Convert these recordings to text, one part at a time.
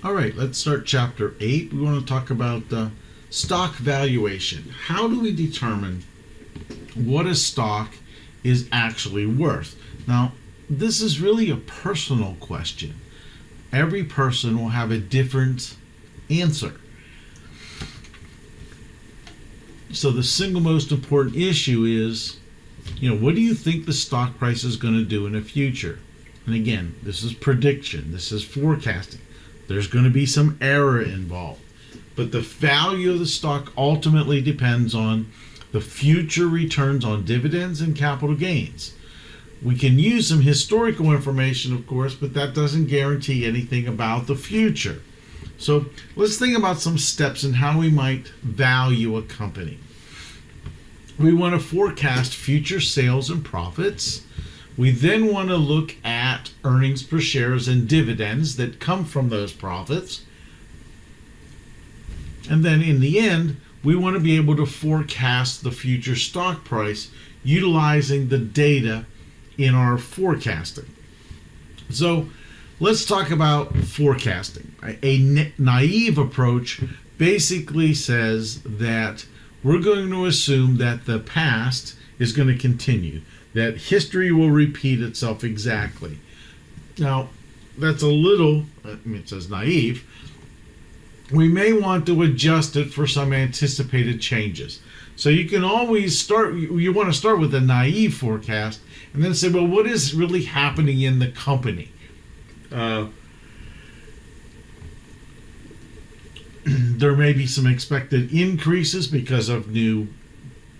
All right, let's start chapter 8. We want to talk about stock valuation. How do we determine what a stock is actually worth? Now, this is really a personal question. Every person will have a different answer. So the single most important issue is, what do you think the stock price is going to do in the future? And again, this is prediction. This is forecasting. There's going to be some error involved. But the value of the stock ultimately depends on the future returns on dividends and capital gains. We can use some historical information, of course, but that doesn't guarantee anything about the future. So let's think about some steps in how we might value a company. We want to forecast future sales and profits. We then want to look at earnings per share and dividends that come from those profits. And then in the end, we want to be able to forecast the future stock price utilizing the data in our forecasting. So let's talk about forecasting. A naive approach basically says that we're going to assume that the past is going to continue, that history will repeat itself exactly. Now, that's a little, it says naive. We may want to adjust it for some anticipated changes. So you can always you want to start with a naive forecast and then say, well, what is really happening in the company? There may be some expected increases because of new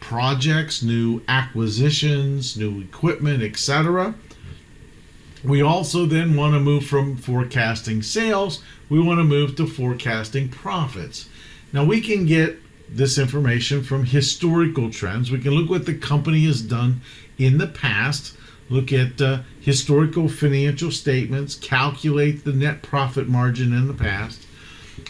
projects, new acquisitions, new equipment, etc. We also then want to move from forecasting sales, we want to move to forecasting profits. Now we can get this information from historical trends. We can look what the company has done in the past, look at historical financial statements, calculate the net profit margin in the past.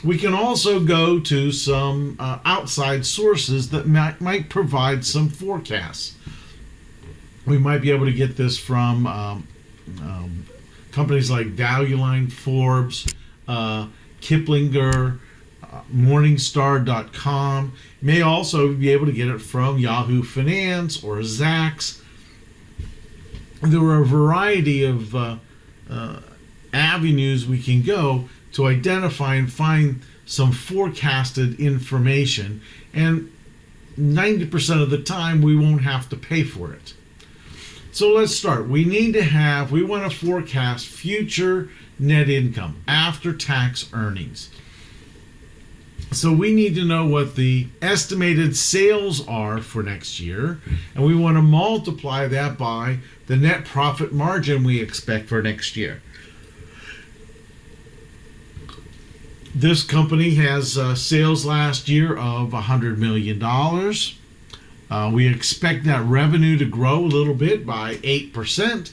We can also go to some outside sources that might provide some forecasts. We might be able to get this from companies like Valueline, Forbes, Kiplinger, Morningstar.com. May also be able to get it from Yahoo Finance or Zacks. There are a variety of avenues we can go to identify and find some forecasted information, and 90% of the time we won't have to pay for it. So let's start. We want to forecast future net income, after-tax earnings. So we need to know what the estimated sales are for next year, and we want to multiply that by the net profit margin we expect for next year. This company has sales last year of $100 million. We expect that revenue to grow a little bit by 8%,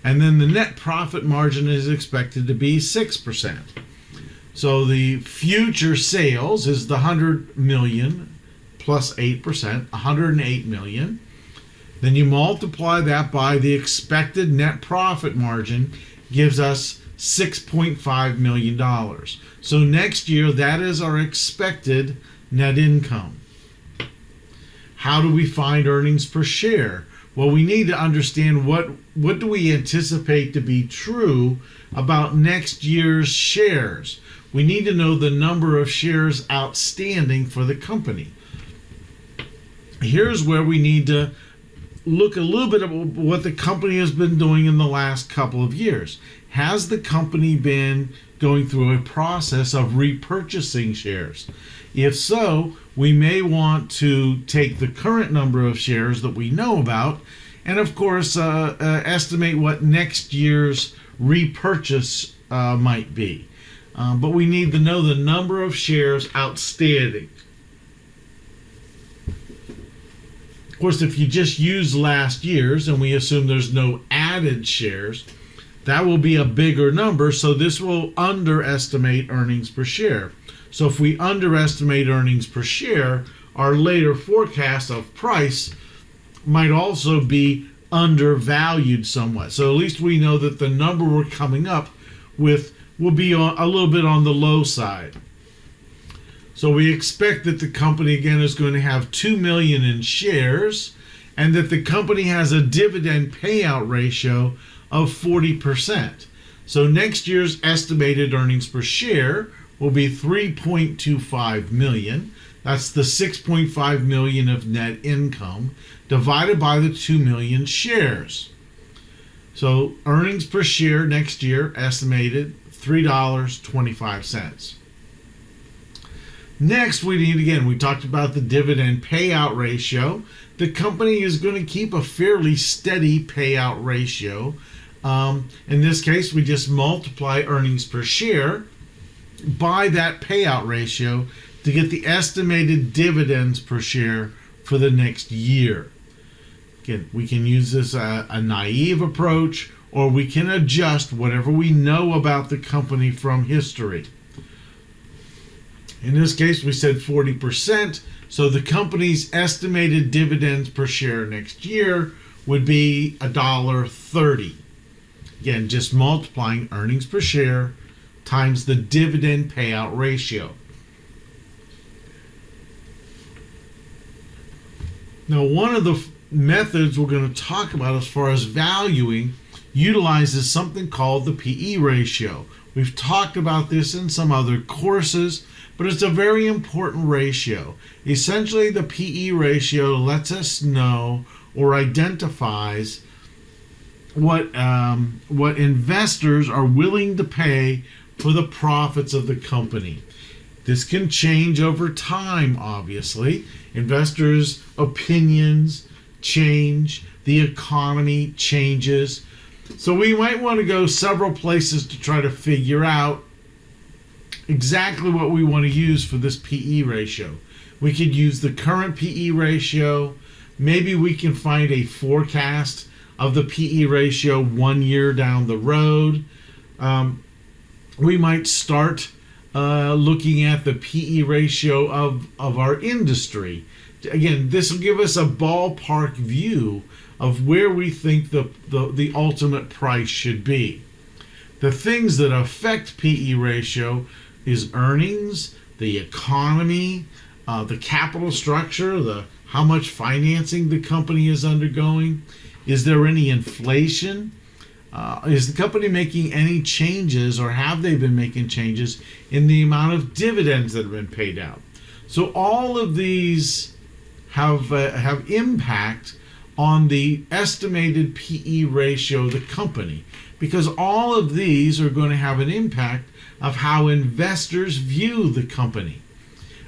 and then the net profit margin is expected to be 6%. So the future sales is the 100 million plus 8%, 108 million. Then you multiply that by the expected net profit margin, gives us $6.5 million. So next year, that is our expected net income. How do we find earnings per share? Well, we need to understand what do we anticipate to be true about next year's shares. We need to know the number of shares outstanding for the company. Here's where we need to look a little bit at what the company has been doing in the last couple of years. Has the company been going through a process of repurchasing shares? If so, we may want to take the current number of shares that we know about and, of course, estimate what next year's repurchase might be. But we need to know the number of shares outstanding. Of course, if you just use last year's and we assume there's no added shares, that will be a bigger number, so this will underestimate earnings per share. So if we underestimate earnings per share, our later forecast of price might also be undervalued somewhat. So at least we know that the number we're coming up with will be a little bit on the low side. So we expect that the company again is going to have 2 million in shares, and that the company has a dividend payout ratio of 40%. So next year's estimated earnings per share will be 3.25 million. That's the 6.5 million of net income divided by the 2 million shares. So earnings per share next year estimated $3.25. Next, we talked about the dividend payout ratio. The company is going to keep a fairly steady payout ratio. In this case, we just multiply earnings per share by that payout ratio to get the estimated dividends per share for the next year. Again, we can use this a naive approach, or we can adjust whatever we know about the company from history. In this case, we said 40%, so the company's estimated dividends per share next year would be $1.30. Again, just multiplying earnings per share times the dividend payout ratio. Now, one of the methods we're going to talk about as far as valuing utilizes something called the PE ratio. We've talked about this in some other courses, but it's a very important ratio. Essentially, the PE ratio lets us know or identifies what investors are willing to pay for the profits of the company. This can change over time, obviously. Investors' opinions change, the economy changes. So we might want to go several places to try to figure out exactly what we want to use for this PE ratio. We could use the current PE ratio. Maybe we can find a forecast of the PE ratio 1 year down the road. We might start looking at the PE ratio of our industry. Again, this will give us a ballpark view of where we think the ultimate price should be. The things that affect PE ratio is earnings, the economy, the capital structure, how much financing the company is undergoing. Is there any inflation? Is the company making any changes, or have they been making changes in the amount of dividends that have been paid out? So all of these have impact on the estimated PE ratio of the company, because all of these are going to have an impact of how investors view the company,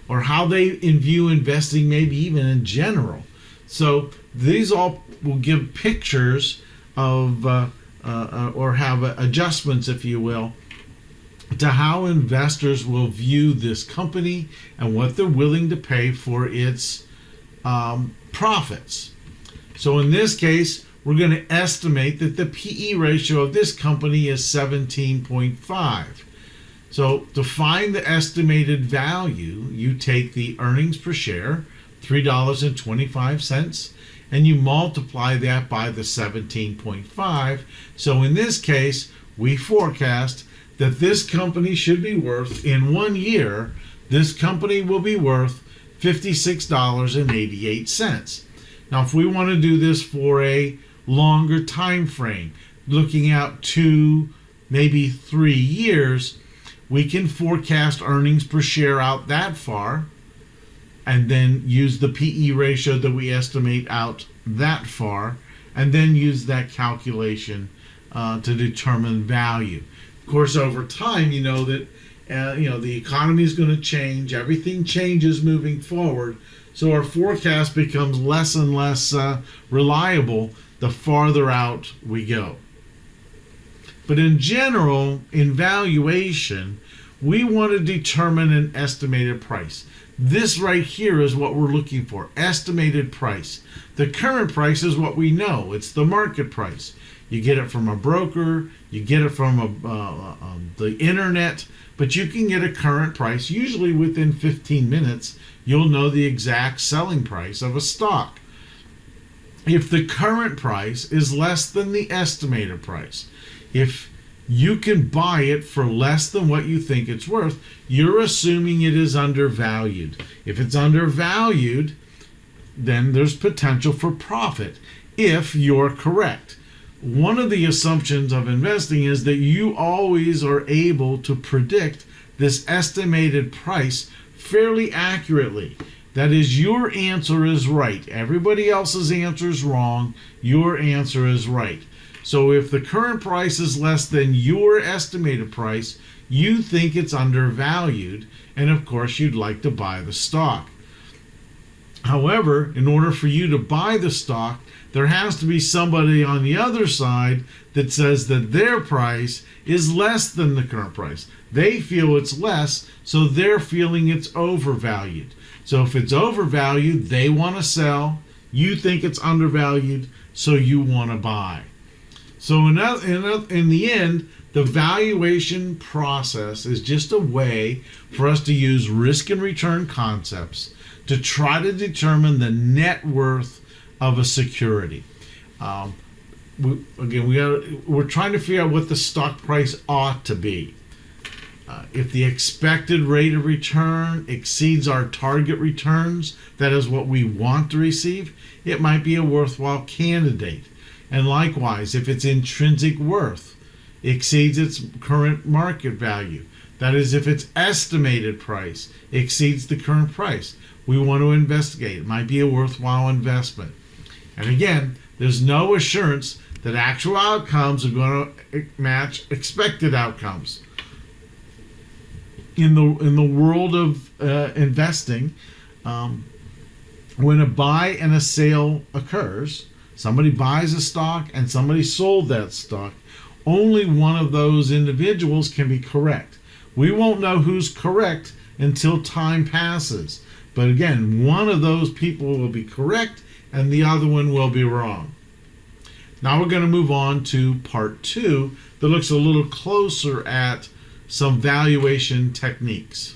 or how they view investing, maybe even in general. So these all will give pictures of or have adjustments, if you will, to how investors will view this company and what they're willing to pay for its profits. So in this case, we're going to estimate that the PE ratio of this company is 17.5. So to find the estimated value, you take the earnings per share, $3.25, and you multiply that by the 17.5. So in this case, we forecast that this company should be worth, in 1 year, this company will be worth $56.88. Now, if we want to do this for a longer time frame, looking out 2, maybe 3 years, we can forecast earnings per share out that far, and then use the PE ratio that we estimate out that far, and then use that calculation to determine value. Of course, over time, you know that the economy is going to change. Everything changes moving forward. So our forecast becomes less and less reliable the farther out we go. But in general, in valuation, we want to determine an estimated price. This right here is what we're looking for, estimated price. The current price is what we know. It's the market price. You get it from a broker, you get it from the internet, but you can get a current price. Usually within 15 minutes, you'll know the exact selling price of a stock. If the current price is less than the estimated price, if you can buy it for less than what you think it's worth. You're assuming it is undervalued. If it's undervalued, then there's potential for profit if you're correct. One of the assumptions of investing is that you always are able to predict this estimated price fairly accurately. That is, your answer is right. Everybody else's answer is wrong. Your answer is right. So if the current price is less than your estimated price, you think it's undervalued, and of course you'd like to buy the stock. However, in order for you to buy the stock, there has to be somebody on the other side that says that their price is less than the current price. They feel it's less, so they're feeling it's overvalued. So if it's overvalued, they want to sell. You think it's undervalued, so you want to buy. So in the end, the valuation process is just a way for us to use risk and return concepts to try to determine the net worth of a security. We're trying to figure out what the stock price ought to be. If the expected rate of return exceeds our target returns, that is what we want to receive, it might be a worthwhile candidate. And likewise, if its intrinsic worth exceeds its current market value, that is, if its estimated price exceeds the current price, we want to investigate. It might be a worthwhile investment. And again, there's no assurance that actual outcomes are going to match expected outcomes. In the world of investing, when a buy and a sale occurs, somebody buys a stock and somebody sold that stock, only one of those individuals can be correct. We won't know who's correct until time passes. But again, one of those people will be correct and the other one will be wrong. Now we're going to move on to part 2 that looks a little closer at some valuation techniques.